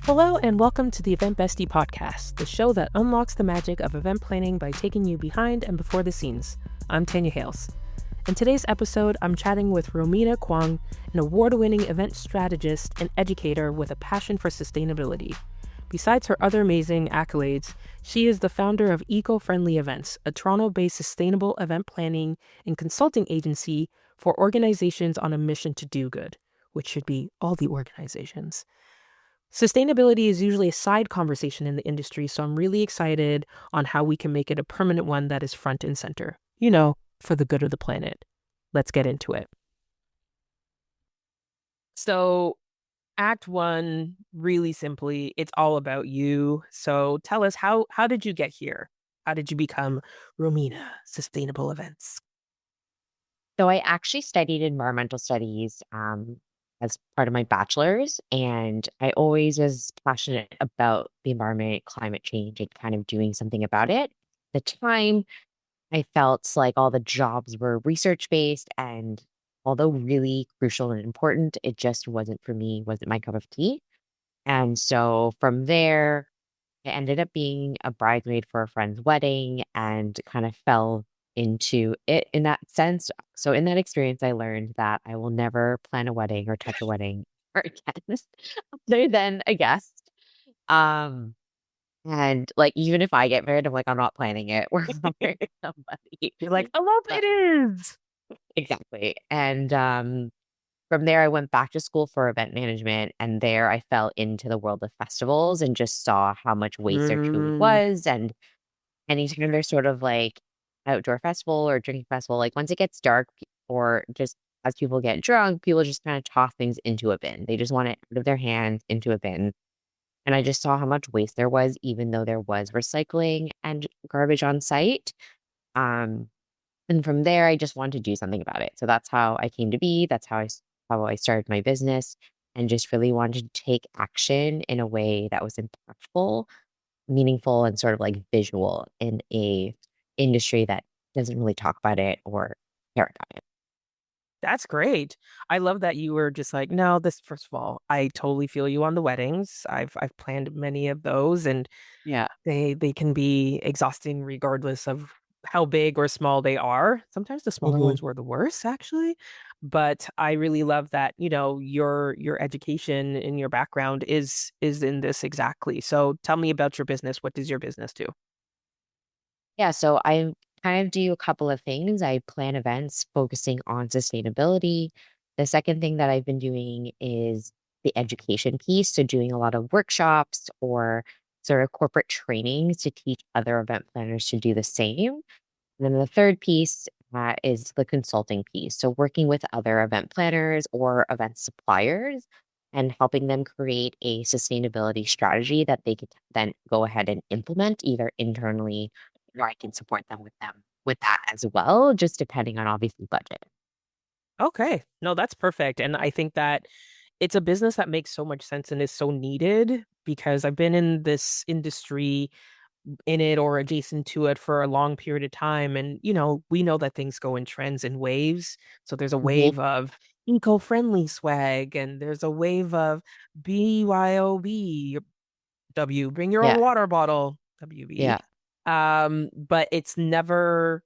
Hello, and welcome to the Event Bestie podcast, the show that unlocks the magic of event planning by taking you behind and before the scenes. I'm Tanya Hales. In today's episode, I'm chatting with Romina Kwong, an award-winning event strategist and educator with a passion for sustainability. Besides her other amazing accolades, she is the founder of Eco-Friendly Events, a Toronto-based sustainable event planning and consulting agency for organizations on a mission to do good, which should be all the organizations. Sustainability is usually a side conversation in the industry, so I'm really excited on how we can make it a permanent one that is front and center, for the good of the planet. Let's get into it. So, Act 1, really simply, it's all about you. So tell us, how did you get here? How did you become Romina Sustainable Events? So I actually studied environmental studies as part of my bachelor's, and I always was passionate about the environment, climate change, and kind of doing something about it. At the time, I felt like all the jobs were research based, and although really crucial and important, it just wasn't for me, wasn't my cup of tea. And so from there, I ended up being a bridesmaid for a friend's wedding and kind of fell into it in that sense. So in that experience, I learned that I will never plan a wedding or touch a wedding or again, other than a guest. Um, and like even if I get married, I'm like, I'm not planning it. We're hiring somebody. You're like, I love But it is. exactly. And from there, I went back to school for event management, and there I fell into the world of festivals and just saw how much waste there truly Mm, was. And anytime there's sort of like outdoor festival or drinking festival, like once it gets dark or just as people get drunk, people just kind of toss things into a bin. They just want it out of their hands into a bin. And I just saw how much waste there was, even though there was recycling and garbage on site. Um, and from there, I just wanted to do something about it. So that's how I came to be. That's how I started my business, and just really wanted to take action in a way that was impactful, meaningful, and sort of like visual in a industry that doesn't really talk about it or care about it. that's great. I love that you were just like, no, this first of all, I totally feel you on the weddings. I've planned many of those, and Yeah. they can be exhausting regardless of how big or small they are. Sometimes the smaller hmm ones were the worst, actually. But I really love that, your education and your background is in this exactly. So tell me about your business. What does your business do? Yeah. So I kind of do a couple of things. I plan events focusing on sustainability. The second thing that I've been doing is the education piece. So doing a lot of workshops or sort of corporate trainings to teach other event planners to do the same. And then the third piece is the consulting piece. So working with other event planners or event suppliers and helping them create a sustainability strategy that they could then go ahead and implement either internally, or I can support them with that as well, just depending on obviously budget. Okay. No, that's perfect. And I think that it's a business that makes so much sense and is so needed because I've been in this industry in it or adjacent to it for a long period of time. And, we know that things go in trends and waves. So there's a hmm wave of eco-friendly swag and there's a wave of BYOB, bring your own Yeah. water bottle, WB. Yeah. But it's never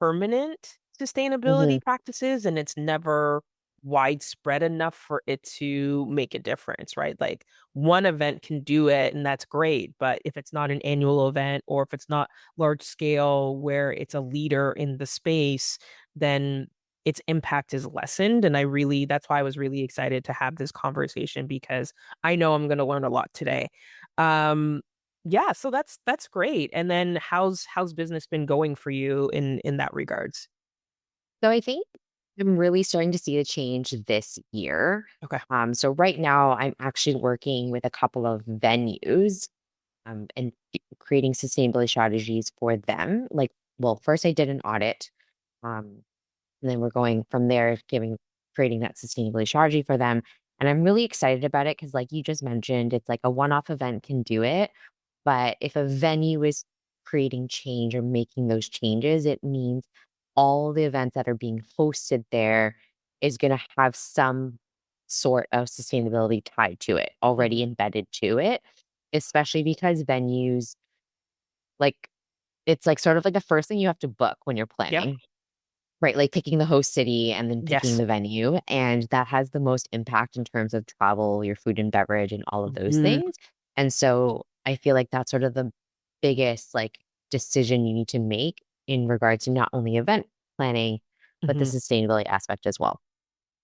permanent hmm sustainability practices and it's never widespread enough for it to make a difference, right? Like one event can do it and that's great, but if it's not an annual event or if it's not large scale where it's a leader in the space, then its impact is lessened. And that's why I was really excited to have this conversation because I know I'm going to learn a lot today. Um, yeah, so that's great. And then how's business been going for you in that regards? So I think I'm really starting to see a change this year. Okay. So right now I'm actually working with a couple of venues and creating sustainability strategies for them. Like, well, first I did an audit, um, and then we're going from there, creating that sustainability strategy for them. And I'm really excited about it because, like you just mentioned, it's like a one-off event can do it, but if a venue is creating change or making those changes, it means all the events that are being hosted there is going to have some sort of sustainability tied to it, already Mhm. embedded to it, especially because venues, like, it's like sort of like the first thing you have to book when you're Yeah. planning. Right, like picking the host city and then picking Yes. the venue, and that has the most impact in terms of travel, your food and beverage, and all of those Mhm. things. And so I feel like that's sort of the biggest like decision you need to make in regards to not only event planning, but the Mhm. sustainability aspect as well.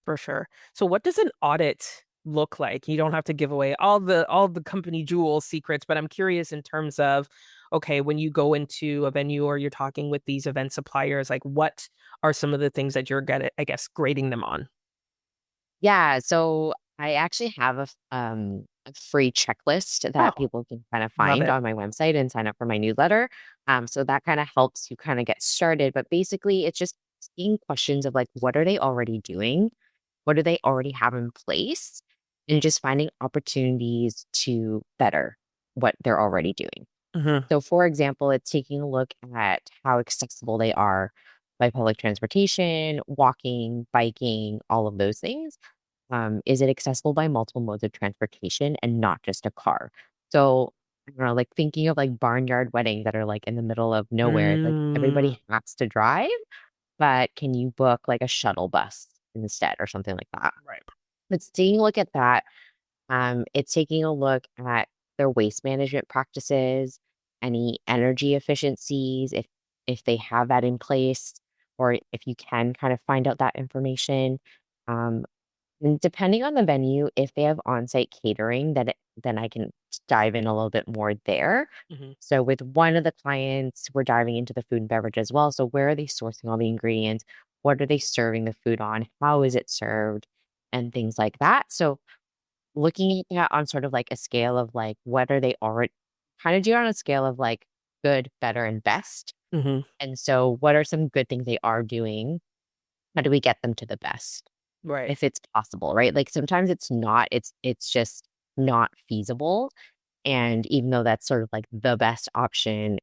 For sure. So what does an audit look like? You don't have to give away all the company jewel secrets, but I'm curious in terms of, okay, when you go into a venue or you're talking with these event suppliers, like what are some of the things that you're gonna, I guess, grading them on? Yeah, so I actually have a free checklist Oh, that people can kind of love find it. on my website and sign up for my newsletter. So that kind of helps you kind of get started. But basically, it's just asking questions of like, what are they already doing? What do they already have in place? And just finding opportunities to better what they're already doing. Hmm. So, for example, it's taking a look at how accessible they are by public transportation, walking, biking, all of those things. Is it accessible by multiple modes of transportation and not just a car? So, I don't know, like thinking of like barnyard weddings that are like in the middle of nowhere, like Mm, everybody has to drive, but can you book like a shuttle bus instead or something like that? right. Let's taking a look at that. It's taking a look at their waste management practices, any energy efficiencies, if they have that in place, or if you can kind of find out that information. Um, and depending on the venue, if they have on-site catering, then I can dive in a little bit more there. Hmm. So with one of the clients, we're diving into the food and beverage as well. So where are they sourcing all the ingredients? What are they serving the food on? How is it served? And things like that. So looking at that on sort of like a scale of like what are they already kind of do it on a scale of like good, better, and best. Hmm. And so what are some good things they are doing? How do we get them to the best? Right. If it's possible, right? Like sometimes it's not, it's just not feasible. And even though that's sort of like the best option,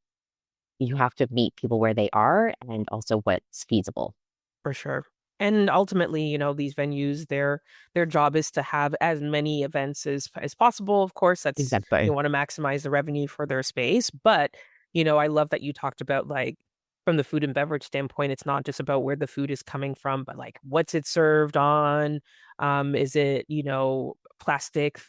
you have to meet people where they are and also what's feasible. For sure. And ultimately, these venues, their job is to have as many events as possible. Of course, that's they Exactly. want to maximize the revenue for their space. But, I love that you talked about like from the food and beverage standpoint, it's not just about where the food is coming from, but like what's it served on? Is it, plastic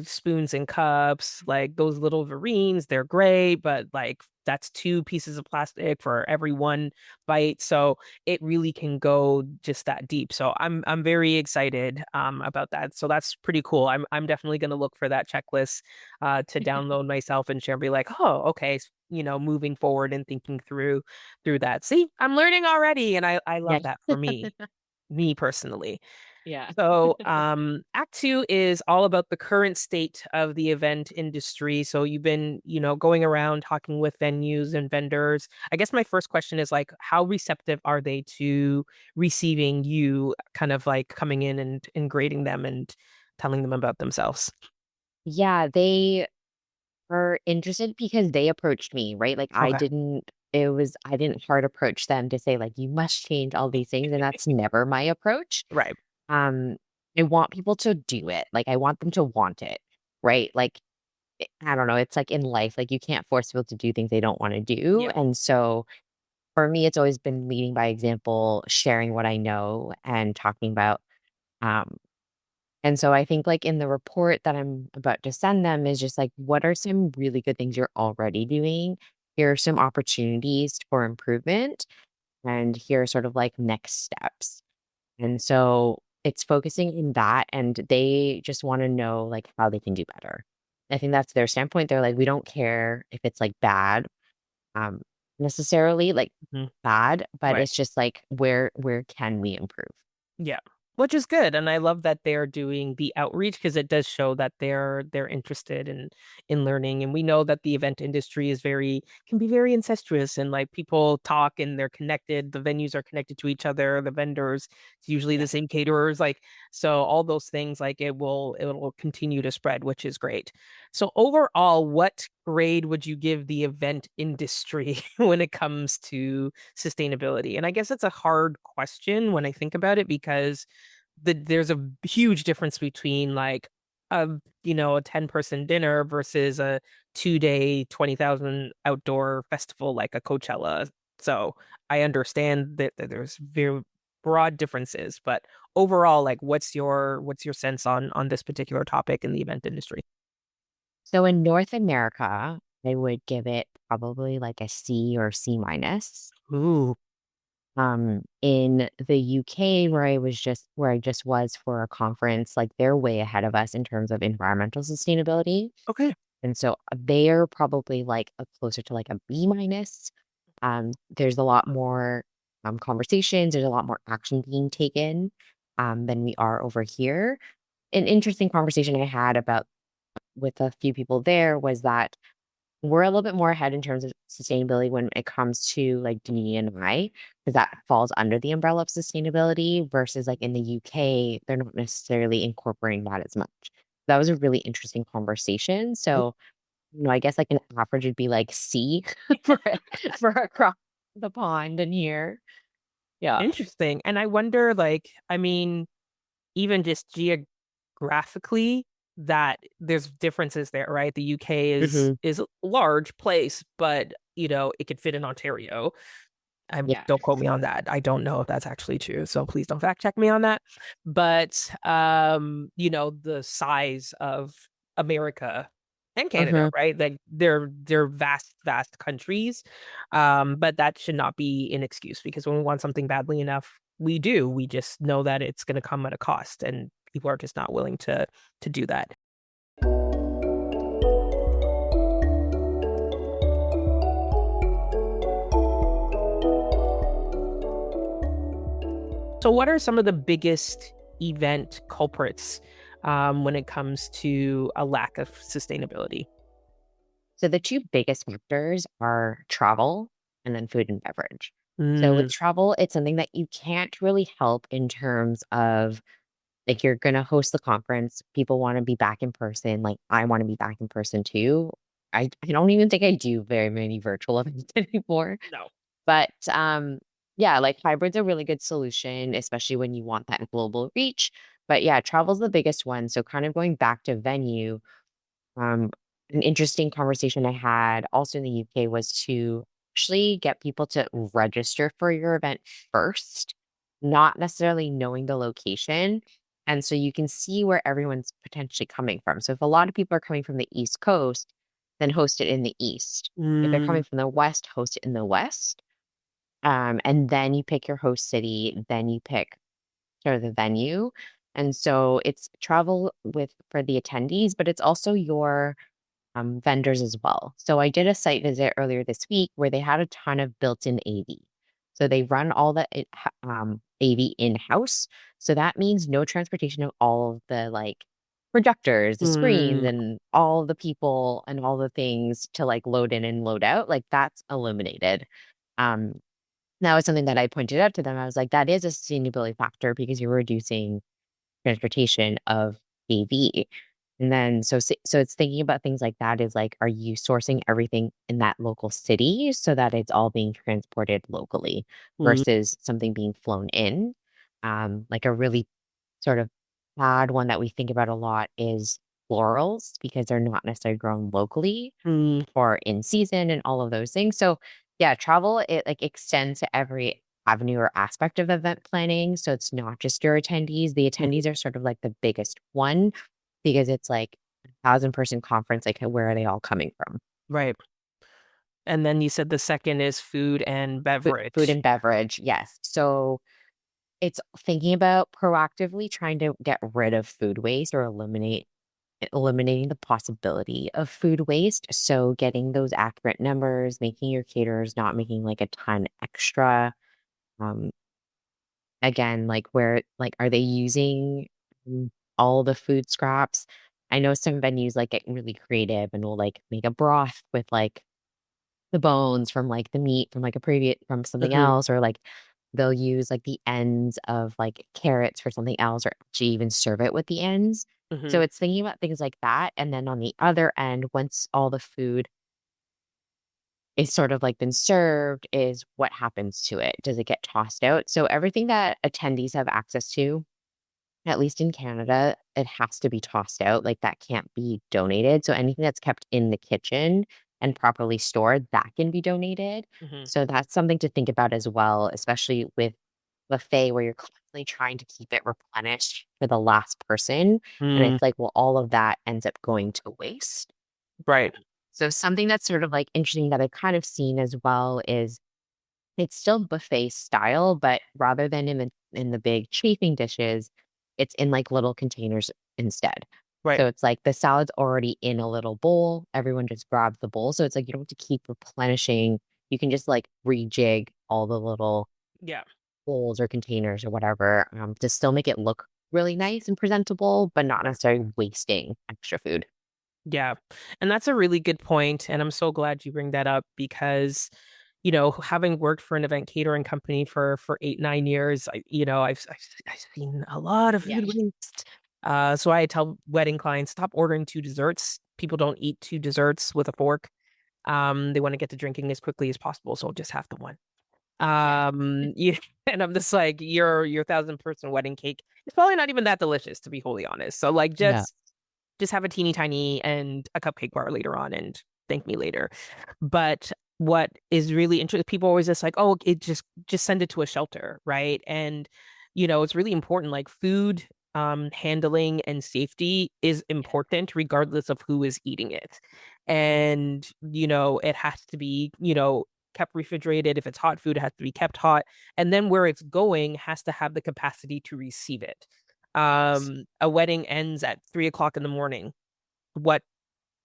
spoons and cups, like those little verines, they're great, but like that's two pieces of plastic for every one bite. So it really can go just that deep. So I'm very excited about that. So that's pretty cool. I'm definitely gonna look for that checklist to download myself and share and be like, oh, okay, moving forward and thinking through that. See, I'm learning already, and I Yeah. love that for me personally. Yeah. So, Act Two is all about the current state of the event industry. So, you've been, going around talking with venues and vendors. I guess my first question is like, how receptive are they to receiving you kind of like coming in and grading them and telling them about themselves? Yeah, they are interested because they approached me, right? Like Okay. I didn't hard approach them to say like you must change all these things and that's never my approach. Right. Um I want people to do it. Like I want them to want it, right? Like I don't know, it's like in life like you can't force people to do things they don't want to do. Yeah. And so for me it's always been leading by example, sharing what I know and talking about um and so I think like in the report that I'm about to send them is just like, what are some really good things you're already doing? Here are some opportunities for improvement. And here are sort of like next steps. And so it's focusing in that and they just want to know like how they can do better. I think that's their standpoint. They're like, we don't care if it's like bad, um, necessarily like Mhm. bad, but Right. it's just like where can we improve? Yeah. Which is good, and I love that they're doing the outreach because it does show that they're interested in learning, and we know that the event industry is very can be very incestuous and, like, people talk and they're connected, the venues are connected to each other, the vendors, it's usually the Yeah. same caterers, like, so all those things, like, it will continue to spread, which is great. So overall, what grade would you give the event industry when it comes to sustainability? And I guess it's a hard question when I think about it because there's a huge difference between like a a 10-person dinner versus a 2-day 20,000 outdoor festival like a Coachella. So I understand that there's very broad differences, but overall, like what's your sense on this particular topic in the event industry? So in North America, I would give it probably like a C or C minus. Ooh, In the UK where I just was for a conference, like they're way ahead of us in terms of environmental sustainability. okay. And so they're probably like a closer to like a B minus. There's a lot more conversations, there's a lot more action being taken than we are over here. An interesting conversation I had about with a few people there was that we're a little bit more ahead in terms of sustainability when it comes to like DNI, because that falls under the umbrella of sustainability versus like in the UK, they're not necessarily incorporating that as much. That was a really interesting conversation. So, I guess like an average would be like C for for across the pond and here. Yeah. Interesting. And I wonder, like, I mean, even just geographically, that there's differences there, right? The UK is Hmm. is a large place, but it could fit in Ontario. Yeah. Don't quote me on that. I don't know if that's actually true, so please don't fact check me on that. But the size of America and Canada, Hmm. right? Like they're vast, vast countries. But that should not be an excuse because when we want something badly enough, we do. We just know that it's going to come at a cost, and people are just not willing to do that. So, what are some of the biggest event culprits when it comes to a lack of sustainability? So the two biggest factors are travel and then food and beverage. So with Mm, travel, it's something that you can't really help in terms of like you're going to host the conference. People want to be back in person. Like I want to be back in person too. I don't even think I do very many virtual events anymore. no. But yeah, like hybrid's a really good solution, especially when you want that global reach. But yeah, travel's the biggest one. So kind of going back to venue, um, an interesting conversation I had also in the UK was to actually get people to register for your event first, not necessarily knowing the location. And so you can see where everyone's potentially coming from. So if a lot of people are coming from the East Coast, then host it in the East. If they're Mm, coming from the West, host it in the West. And then you pick your host city, then you pick sort of the venue. And so it's travel with for the attendees, but it's also your vendors as well. So I did a site visit earlier this week where they had a ton of built-in AV. So they run all the AV in-house. So that means no transportation of all of the like projectors, the screens, mm, and all the people and all the things to like load in and load out. Like that's eliminated. Um, that was something that I pointed out to them. I was like, that is a sustainability factor because you're reducing transportation of AV. And then so it's thinking about things like that is like, are you sourcing everything in that local city so that it's all being transported locally mm, versus something being flown in? Like a really sort of bad one that we think about a lot is florals because they're not necessarily grown locally mm, or in season and all of those things. So yeah, travel it like extends to every avenue or aspect of event planning. So it's not just your attendees. The mhm. attendees are sort of like the biggest one because it's like 1,000-person conference. Like where are they all coming from? Right. And then you said the second is food and Food beverage. and beverage, yes. So it's thinking about proactively trying to get rid of food waste or eliminating the possibility of food waste. So getting those accurate numbers, making your caterers not making like a ton extra. Um, Again, like where like are they using all the food scraps? I know some venues like get really creative and will like make a broth with like the bones from like the meat from like a previous from something Hmm. else, or like they'll use like the ends of like carrots for something else, or actually even serve it with the ends. Hmm. So it's thinking about things like that. And then on the other end, once all the food is sort of like been served, is what happens to it? Does it get tossed out? So everything that attendees have access to at least in Canada, it has to be tossed out. Like that can't be donated. So anything that's kept in the kitchen and properly stored, that can be donated. Hmm. So that's something to think about as well, especially with buffet where you're constantly trying to keep it replenished for the last person. And Mm, it's like, well, all of that ends up going to waste. right. So something that's sort of like interesting that I've kind of seen as well is it's still buffet style, but rather than in the big chafing dishes, it's in like little containers instead. Right. So it's like the salad's already in a little bowl. Everyone just grabs the bowl. So it's like you don't have to keep replenishing. You can just like rejig all the little Yeah. bowls or containers or whatever, to still make it look really nice and presentable, but not necessarily wasting extra food. Yeah. And that's a really good point. And I'm so glad you bring that up because, having worked for an event catering company for 8, 9 years, I've seen a lot of Yeah. food waste. So I tell wedding clients, stop ordering two desserts. People don't eat two desserts with a fork. They want to get to drinking as quickly as possible, so just have the one. Yeah. Yeah, and I'm just like, your 1,000-person wedding cake is probably not even that delicious, to be wholly honest. So like No. just have a teeny tiny and a cupcake bar later on and thank me later. But what is really interesting, people always just like, oh, it just send it to a shelter, right? And it's really important. Like food handling and safety is Yeah. important regardless of who is eating it. And it has to be, kept refrigerated. If it's hot food, it has to be kept hot. And then where it's going has to have the capacity to receive it. Yes. A wedding ends at 3 o'clock in the morning. What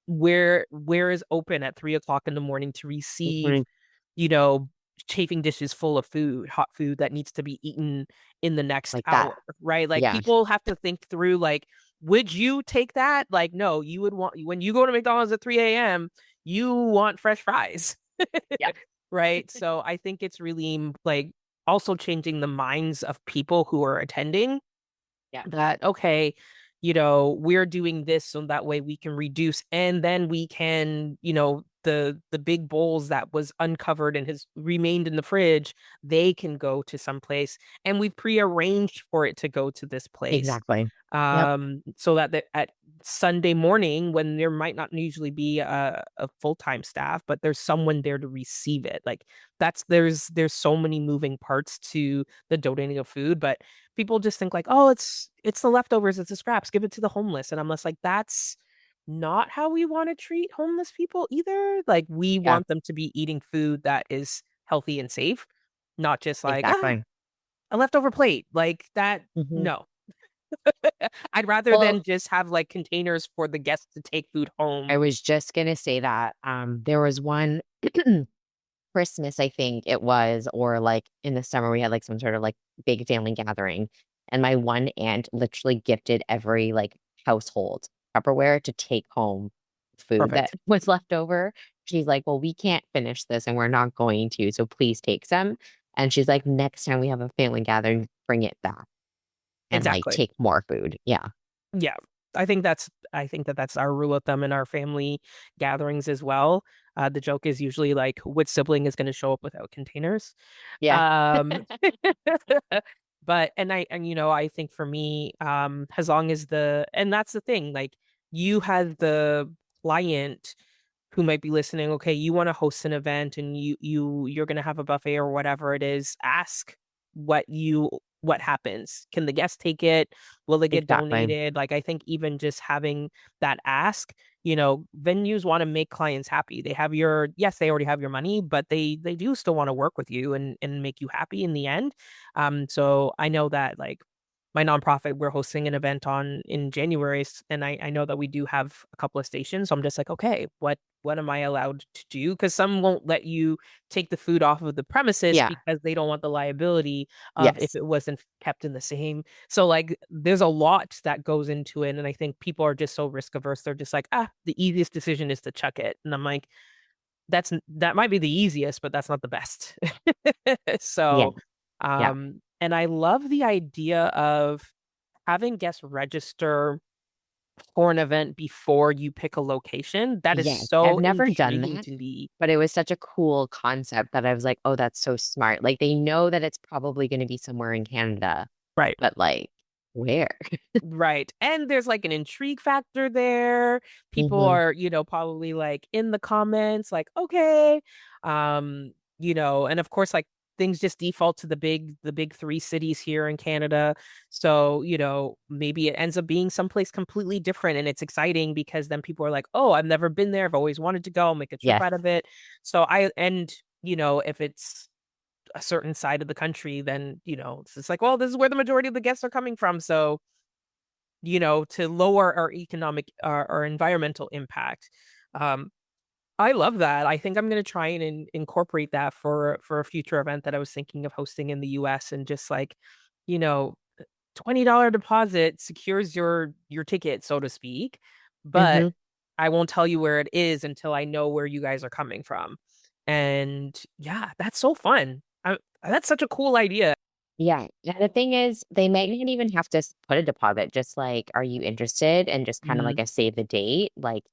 where is open at 3 o'clock in the morning to receive, Mhm. you know, chafing dishes full of food, hot food that needs to be eaten in the next Like hour, that. right? Like Yeah. people have to think through like, would you take that? Like, no, you would want when you go to McDonald's at 3 a.m., you want fresh fries. Yeah. Right. So I think it's really like also changing the minds of people who are attending Yeah. that okay, we're doing this so that way we can reduce and then we can, the big bowls that was uncovered and has remained in the fridge, they can go to some place and we've prearranged for it to go to this place. Exactly. Yep. So that at Sunday morning when there might not usually be a full-time staff, but there's someone there to receive it. Like there's so many moving parts to the donating of food, but people just think like, oh, it's the leftovers, it's the scraps, give it to the homeless. And I'm just like, that's not how we want to treat homeless people either. Like we Yeah. want them to be eating food that is healthy and safe, not just like, Exactly. a leftover plate. Like that, Hmm. no. I'd rather Well, than just have like containers for the guests to take food home. I was just gonna say that. There was one Christmas, I think it was, or like in the summer, we had like some sort of like big family gathering. And my one aunt literally gifted every like household Tupperware to take home food that Perfect. was left over. She's like, well, we can't finish this and we're not going to. So please take some. And she's like, next time we have a family gathering, bring it back and like Exactly. take more food. Yeah. Yeah. I think that that's our rule of thumb in our family gatherings as well. The joke is usually like which sibling is going to show up without containers. Yeah. Um but and I think for me, as long as and that's the thing, like you had the client who might be listening, okay, you want to host an event and you're going to have a buffet or whatever it is, ask what happens. Can the guests take it? Will it get Exactly. donated? Like I think even just having that ask, venues want to make clients happy. They have yes, they already have your money, but they do still want to work with you and make you happy in the end. So I know that like my nonprofit, we're hosting an event in January, and I know that we do have a couple of stations. So I'm just like, okay, what am I allowed to do? Because some won't let you take the food off of the premises Yeah. because they don't want the liability of if Yes. it wasn't kept in the same. So like there's a lot that goes into it. And I think people are just so risk averse. They're just like, the easiest decision is to chuck it. And I'm like, that might be the easiest, but that's not the best. Yeah. So, Yeah. and I love the idea of having guests register for an event before you pick a location. That is Yes. I've so never done intriguing that, to me. but it was such a cool concept that I was like, oh, that's so smart. Like they know that it's probably going to be somewhere in Canada, Right. but like Where? Right. And there's like an intrigue factor there. People Hmm. are, probably like in the comments, like, okay. And of course, like things just default to the big three cities here in Canada. So, maybe it ends up being someplace completely different and it's exciting because then people are like, oh, I've never been there. I've always wanted to go. I'll make a trip Yes. out of it. If it's a certain side of the country, then, it's just like, well, this is where the majority of the guests are coming from. So, to lower our economic our environmental impact. Um, I love that. I think I'm going to try and incorporate that for a future event that I was thinking of hosting in the US and just like, you know, $20 deposit secures your ticket, so to speak. But Hmm. I won't tell you where it is until I know where you guys are coming from. And yeah, that's so fun. That's such a cool idea. Yeah. And the thing is, they might not even have to put a deposit, just like, are you interested? And just kind of like Mhm. a save the date, like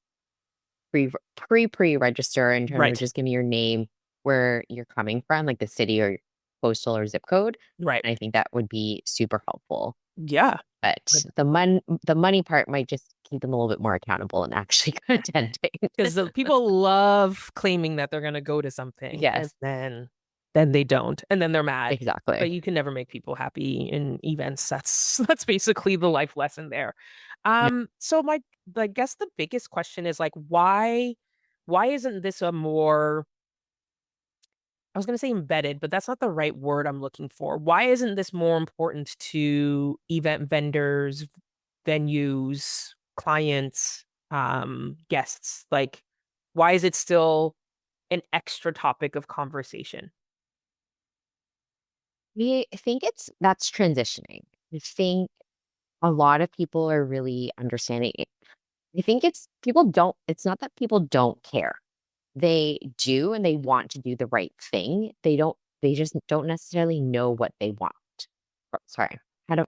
pre-register in terms of Right. just give me your name, where you're coming from, like the city or postal or zip code. Right. And I think that would be super helpful. Yeah. But the money part might just keep them a little bit more accountable and actually attending. Because the people love claiming that they're going to go to something and Yes, then they don't and then they're mad. But exactly. you can never make people happy in events. That's basically the life lesson there. Yeah. So I guess the biggest question is like why isn't this a more, I was going to say embedded, but that's not the right word I'm looking for. Why isn't this more important to event vendors, venues, clients, guests? Like, why is it still an extra topic of conversation? I think that's transitioning. I think a lot of people are really understanding it. I think it's not that people don't care. They do and they want to do the right thing. They just don't necessarily know what they want. Sorry. How do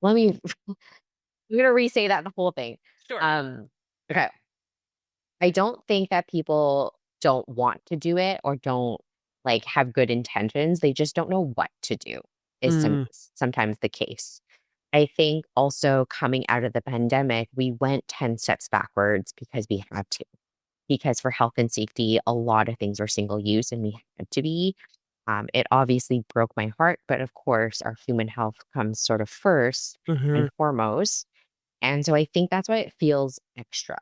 let me I'm gonna re-say that the whole thing. Sure. Um, okay. I don't think that people don't want to do it or don't like have good intentions. They just don't know what to do is Mm, sometimes the case. I think also coming out of the pandemic, we went 10 steps backwards because we had to. Because for health and safety, a lot of things were single use and we had to be. It obviously broke my heart, but of course, our human health comes sort of first hmm and foremost. And so I think that's why it feels extra.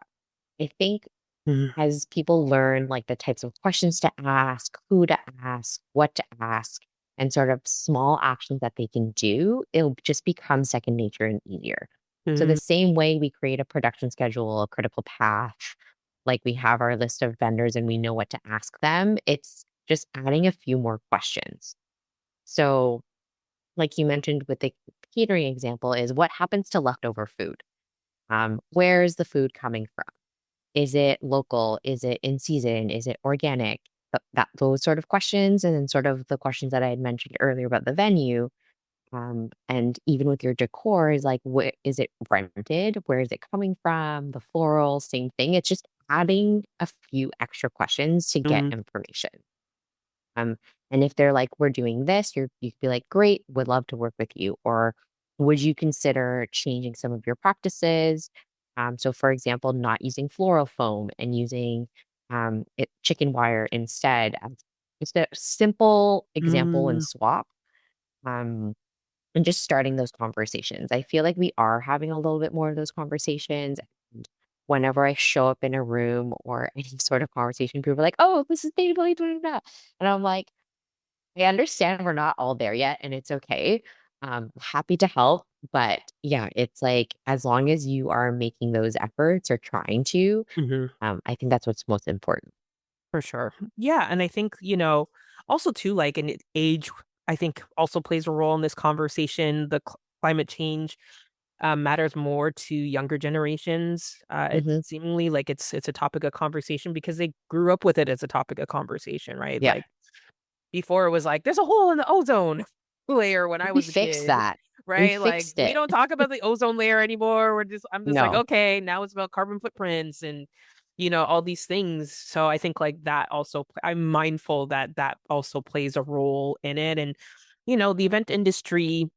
I think hmm as people learn like the types of questions to ask, who to ask, what to ask, and sort of small actions that they can do, it'll just become second nature and easier. So the hmm same way we create a production schedule, a critical path, like we have our list of vendors and we know what to ask them, it's just adding a few more questions. So like you mentioned with the catering example is what happens to leftover food? Where is the food coming from? Is it local? Is it in season? Is it organic? Those sort of questions, and then sort of the questions that I had mentioned earlier about the venue, and even with your decor, is like, what is it rented? Where is it coming from? The floral, same thing. It's just adding a few extra questions to get hmm information. Um, and if they're like, we're doing this, you could be like, great, would love to work with you. Or would you consider changing some of your practices? So for example, not using floral foam and using chicken wire instead as just a simple example and mm swap. Um, and just starting those conversations. I feel like we are having a little bit more of those conversations. And whenever I show up in a room or any sort of conversation, people are like, oh, this is Baby Boy. And I'm like, I understand we're not all there yet, and it's okay. Happy to help. But yeah, it's like as long as you are making those efforts or trying to, hmm I think that's what's most important. For sure. Yeah, and I think, also too, like an age, I think also plays a role in this conversation. The climate change matters more to younger generations. It Hmm. seemingly like it's a topic of conversation because they grew up with it as a topic of conversation, right? Yeah, Like before it was like there's a hole in the ozone layer when I we was a fixed kid, that. We right? Like fixed we it. don't talk about the ozone layer anymore. I'm just like, No. okay, now it's about carbon footprints and all these things. So I think like that also I'm mindful that that also plays a role in it. And the event industry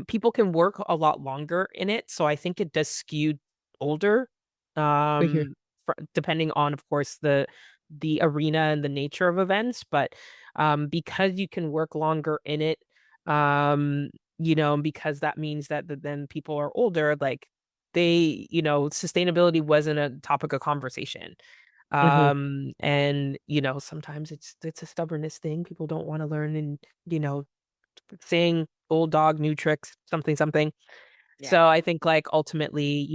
People can work a lot longer in it, so I think it does skew older. Mhm. Depending on, of course, the arena and the nature of events, but because you can work longer in it, and because that means that then people are older, like sustainability wasn't a topic of conversation. Mhm. And sometimes it's a stubbornness thing. People don't want to learn and you know saying old dog, new tricks, something, something. Yeah. So I think like ultimately,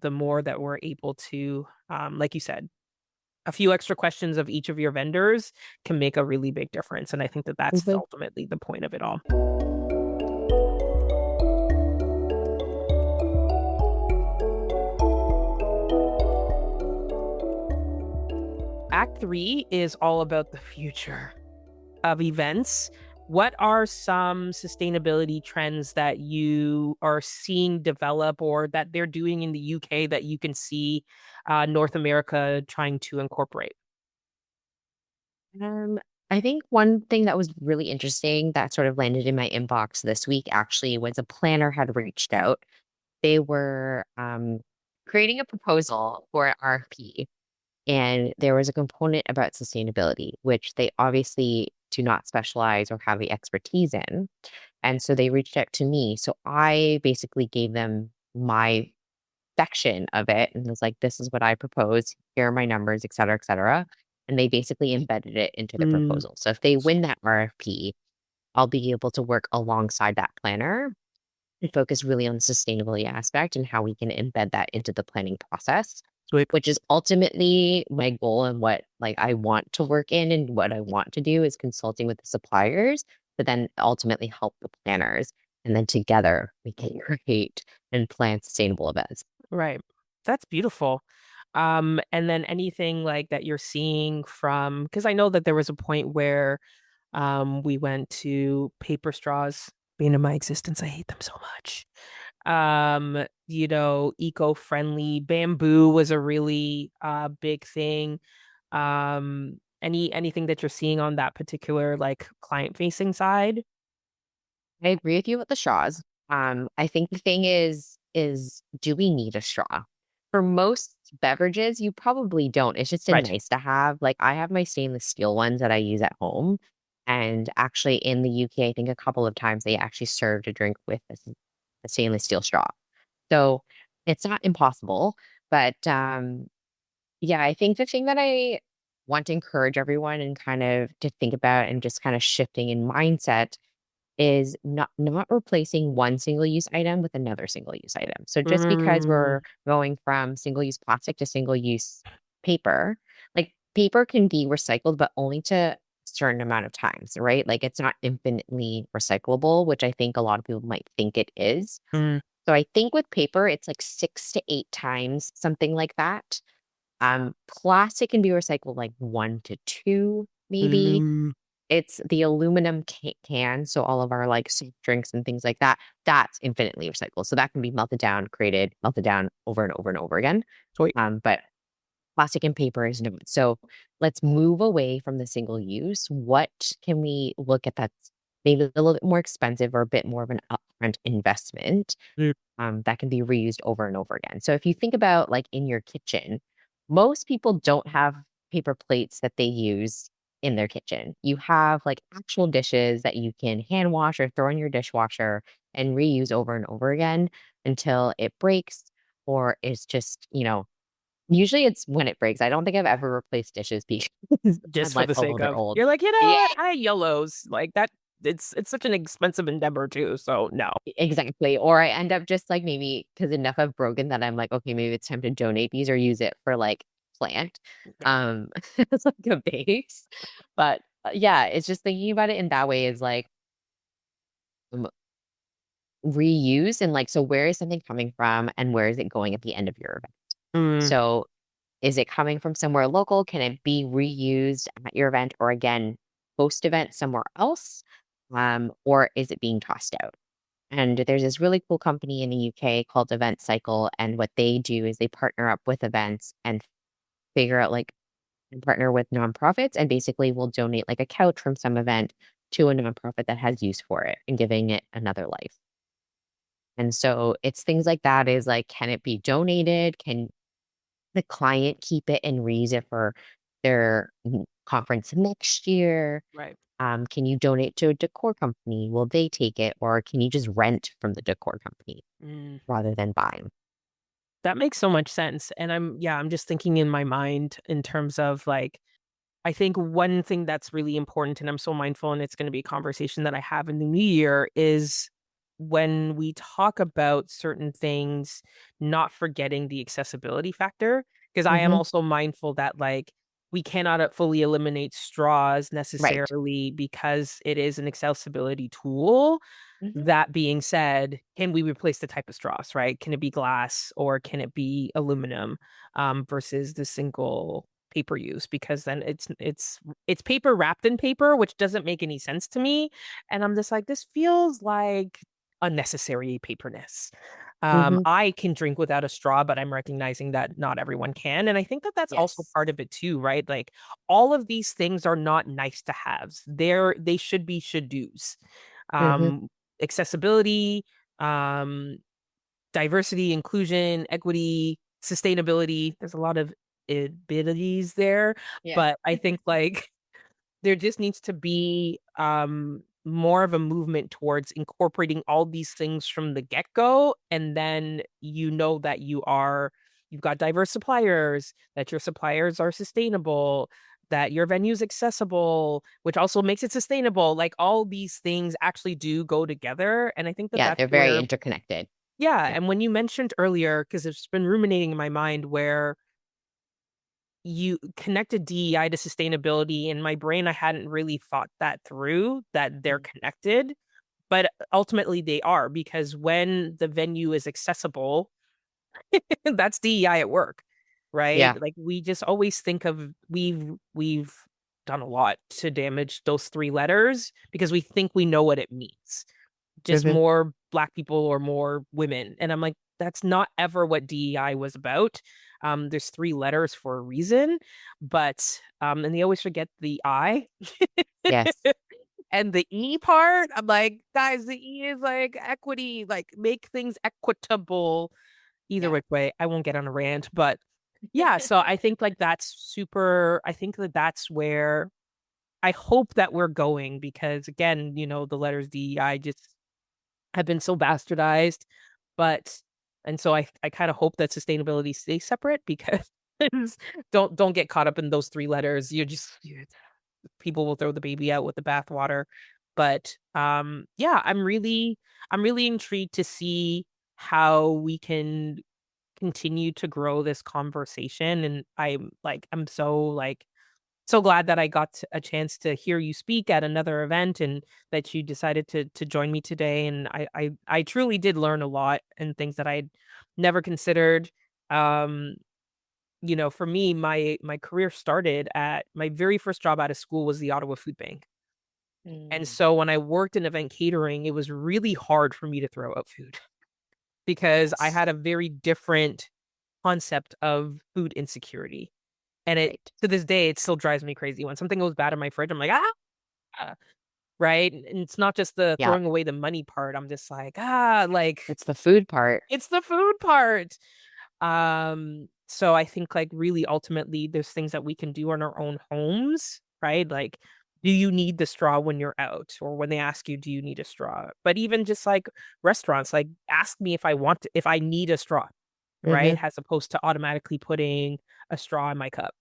the more that we're able to, like you said, a few extra questions of each of your vendors can make a really big difference. And I think that that's Mhm. ultimately the point of it all. Act three is all about the future of events. What are some sustainability trends that you are seeing develop or that they're doing in the UK that you can see North America trying to incorporate? Um, I think one thing that was really interesting that sort of landed in my inbox this week actually was a planner had reached out. They were creating a proposal for an RFP, and there was a component about sustainability, which they obviously do not specialize or have the expertise in. And so they reached out to me. So I basically gave them my section of it and was like, this is what I propose. Here are my numbers, et cetera, et cetera. And they basically embedded it into the Mm, proposal. So if they win that RFP, I'll be able to work alongside that planner and focus really on the sustainability aspect and how we can embed that into the planning process, sweet. which is ultimately my goal and what like I want to work in and what I want to do is consulting with the suppliers, but then ultimately help the planners. And then together we can create and plan sustainable events. Right. That's beautiful. And then anything like that you're seeing from, because I know that there was a point where we went to paper straws being in my existence. I hate them so much. Eco-friendly bamboo was a really big thing. Anything that you're seeing on that particular like client-facing side? I agree with you with the straws. I think the thing is do we need a straw? For most beverages, you probably don't. It's just a Right. nice to have. Like I have my stainless steel ones that I use at home. And actually in the UK, I think a couple of times they actually served a drink with a stainless steel straw. So it's not impossible. But yeah, I think the thing that I want to encourage everyone and kind of to think about and just kind of shifting in mindset is not replacing one single-use item with another single-use item. So just because Mm, we're going from single-use plastic to single-use paper, like paper can be recycled, but only to a certain amount of times, right? Like it's not infinitely recyclable, which I think a lot of people might think it is. mm, So I think with paper, it's like 6 to 8 times, something like that. Plastic can be recycled like 1 to 2, maybe. mm. It's the aluminum can, so all of our, like, soft drinks and things like that, that's infinitely recycled, so that can be melted down, created, melted down over and over and over again, Sweet. but plastic and paper is no. So let's move away from the single use. What can we look at that's maybe a little bit more expensive or a bit more of an upfront investment, Mm, that can be reused over and over again. So if you think about like in your kitchen, most people don't have paper plates that they use in their kitchen. You have like actual dishes that you can hand wash or throw in your dishwasher and reuse over and over again until it breaks or it's just, usually it's when it breaks. I don't think I've ever replaced dishes because I'm just for like the a little sake bit of, old. you're like, Yeah. what? I yellows like that. It's such an expensive endeavor too. So no. Exactly. Or I end up just like maybe because enough have broken that I'm like, okay, maybe it's time to donate these or use it for like plant. Um, it's like a base. But yeah, it's just thinking about it in that way is like um, reuse and like, so where is something coming from and where is it going at the end of your event? Mm, So is it coming from somewhere local? Can it be reused at your event or again, post event somewhere else? Or is it being tossed out? And there's this really cool company in the UK called Event Cycle. And what they do is they partner up with events and figure out like and partner with nonprofits and basically will donate like a couch from some event to a nonprofit that has use for it and giving it another life. And so it's things like that is like, can it be donated? Can the client keep it and reuse it for their conference next year? Right. Can you donate to a decor company? Will they take it? Or can you just rent from the decor company Mm. rather than buying? That makes so much sense. And I'm just thinking in my mind in terms of like, I think one thing that's really important, and I'm so mindful, and it's going to be a conversation that I have in the new year, is when we talk about certain things, not forgetting the accessibility factor. Because I am Hmm. also mindful that, like, we cannot fully eliminate straws Right. necessarily because it is an accessibility tool. Hmm. That being said, can we replace the type of straws, right? Can it be glass or can it be aluminum versus the single paper use? Because then it's paper wrapped in paper, which doesn't make any sense to me. And I'm just like, this feels like unnecessary paperness. Hmm. I can drink without a straw, but I'm recognizing that not everyone can. And I think that that's also Yes. part of it too, right? Like all of these things are not nice to haves. They should be should do's. Hmm. Um, accessibility, um, diversity, inclusion, equity, sustainability. There's a lot of abilities there, Yeah. but I think like there just needs to be more of a movement towards incorporating all these things from the get-go, and then you know that you've got diverse suppliers, that your suppliers are sustainable, that your venue's accessible, which also makes it sustainable. Like all these things actually do go together, and I think that Yeah, that's they're very where, interconnected. yeah. Yeah. And when you mentioned earlier, because it's been ruminating in my mind, where you connected DEI to sustainability. In my brain, I hadn't really thought that through, that they're Mm. connected, but ultimately they are, because when the venue is accessible, that's DEI at work, right? Yeah. Like we just always think of we've done a lot to damage those three letters because we think we know what it means. Just Hmm. more black people or more women. And I'm like, that's not ever what DEI was about. There's three letters for a reason, but and they always forget the I Yes. and the E part. I'm like, guys, the E is like equity, like make things equitable. Either Yeah. which way, I won't get on a rant, but yeah. So I think like that's super. I think that that's where I hope that we're going, because again, the letters DEI just have been so bastardized. But and so I kind of hope that sustainability stays separate, because don't get caught up in those three letters. People will throw the baby out with the bathwater. But yeah, I'm really intrigued to see how we can continue to grow this conversation. And I'm so glad that I got a chance to hear you speak at another event, and that you decided to join me today. And I truly did learn a lot, and things that I'd never considered. Um, for me, my career started at my very first job out of school was the Ottawa Food Bank. And Mm. so when I worked in event catering, it was really hard for me to throw out food because I Yes. had a very different concept of food insecurity. And it Right. to this day, it still drives me crazy. When something goes bad in my fridge, I'm like, right. And it's not just the Yeah. throwing away the money part. I'm just like, like It's the food part. it's the food part. So I think like really ultimately there's things that we can do in our own homes, right? Like, do you need the straw when you're out? Or when they ask you, do you need a straw? But even just like restaurants, like ask me if I need a straw, right? Hmm. As opposed to automatically putting a straw in my cup.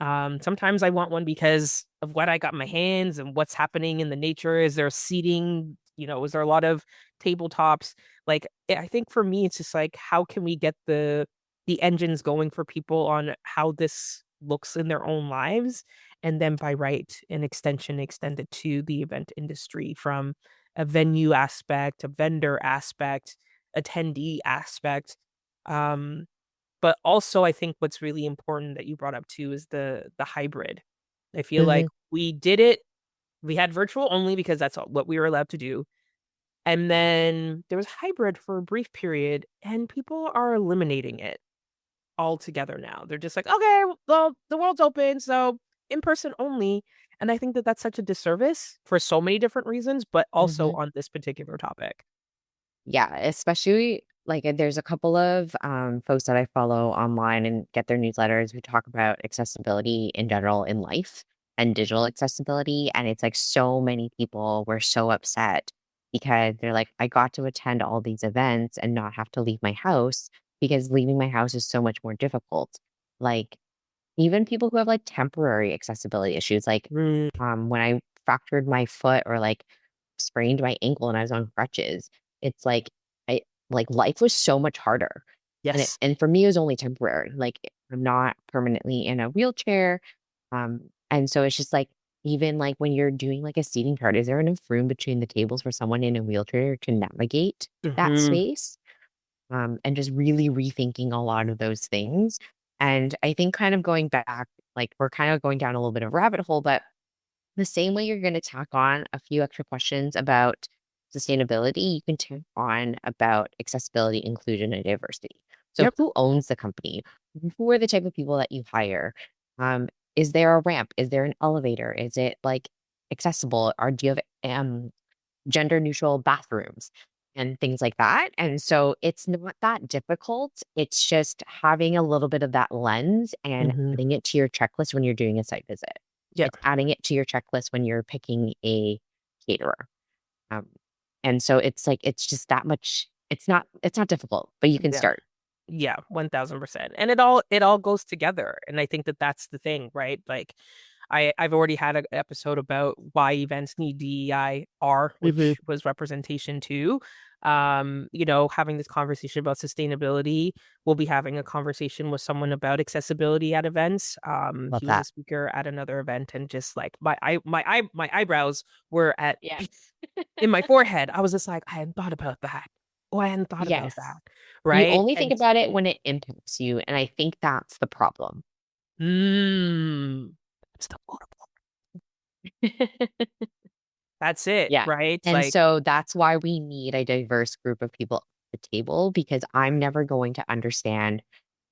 Sometimes I want one because of what I got in my hands and what's happening in the nature. Is there seating? Is there a lot of tabletops? Like, I think for me, it's just like, how can we get the engines going for people on how this looks in their own lives, and then by right, an extension extend it to the event industry from a venue aspect, a vendor aspect, attendee aspect. Um, but also, I think what's really important that you brought up too is the hybrid. I feel Hmm. like we did it. We had virtual only because that's what we were allowed to do. And then there was hybrid for a brief period, and people are eliminating it altogether now. They're just like, okay, well, the world's open, so in person only. And I think that that's such a disservice for so many different reasons, but also Hmm. on this particular topic. Yeah, especially like there's a couple of folks that I follow online and get their newsletters who talk about accessibility in general in life and digital accessibility. And it's like so many people were so upset because they're like, I got to attend all these events and not have to leave my house because leaving my house is so much more difficult. Like even people who have like temporary accessibility issues, like Mm, when I fractured my foot or like sprained my ankle and I was on crutches, it's like I like life was so much harder. yes. And for me it was only temporary. Like I'm not permanently in a wheelchair. And so it's just like even like when you're doing like a seating chart, is there enough room between the tables for someone in a wheelchair to navigate that Hmm. space? And just really rethinking a lot of those things. And I think kind of going back, like we're kind of going down a little bit of a rabbit hole, but the same way you're going to tack on a few extra questions about sustainability, you can tack on about accessibility, inclusion, and diversity. So, Yep. who owns the company? Who are the type of people that you hire? Um, is there a ramp? Is there an elevator? Is it like accessible? Or do you have gender neutral bathrooms and things like that? And so it's not that difficult. It's just having a little bit of that lens and Hmm. adding it to your checklist when you're doing a site visit. Yep. It's adding it to your checklist when you're picking a caterer. Um, and so it's like it's just that much. It's not difficult, but you can Yeah. start. Yeah, 1000%. And it all goes together. And I think that that's the thing, right? Like I've already had an episode about why events need DEIR, Hmm. which was representation too. Having this conversation about sustainability, we'll be having a conversation with someone about accessibility at events. Love He was a that. speaker at another event, and just like my eyebrows were at Yeah. in my forehead. I was just like, I hadn't thought about that. Oh, I hadn't thought about that. Yes. You Right. only think And about it when it impacts you, and I think that's the problem. mm, that's the motor. That's it, Yeah. right? And Like, so that's why we need a diverse group of people at the table because I'm never going to understand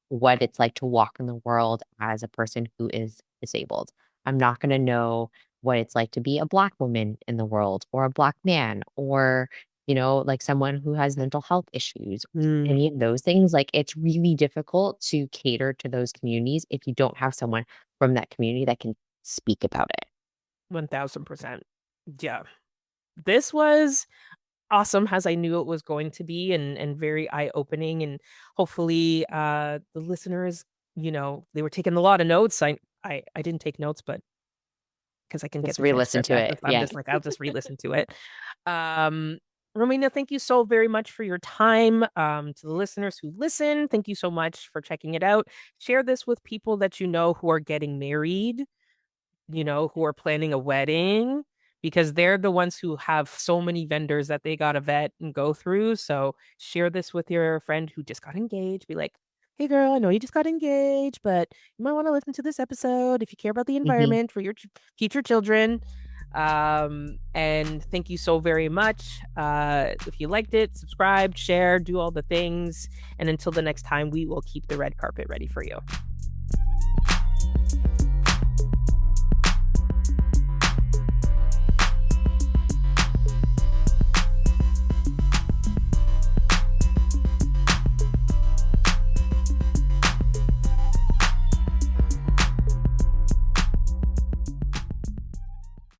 what it's like to walk in the world as a person who is disabled. I'm not going to know what it's like to be a Black woman in the world or a Black man or, like someone who has mental health issues. mm, Any of those things, like it's really difficult to cater to those communities if you don't have someone from that community that can speak about it. 1000%. Yeah. This was awesome as I knew it was going to be, and very eye-opening, and hopefully the listeners, they were taking a lot of notes. I didn't take notes, but because I can get Just the re-listen transcript to after, it. I'm Yeah. just like, I'll just re-listen to it. Um, Romina, thank you so very much for your time. To the listeners who listen, thank you so much for checking it out. Share this with people that you know who are getting married, who are planning a wedding, because they're the ones who have so many vendors that they got to vet and go through. So share this with your friend who just got engaged. Be like, hey, girl, I know you just got engaged, but you might want to listen to this episode if you care about the Hmm. environment for your future children. And thank you so very much. If you liked it, subscribe, share, do all the things. And until the next time, we will keep the red carpet ready for you.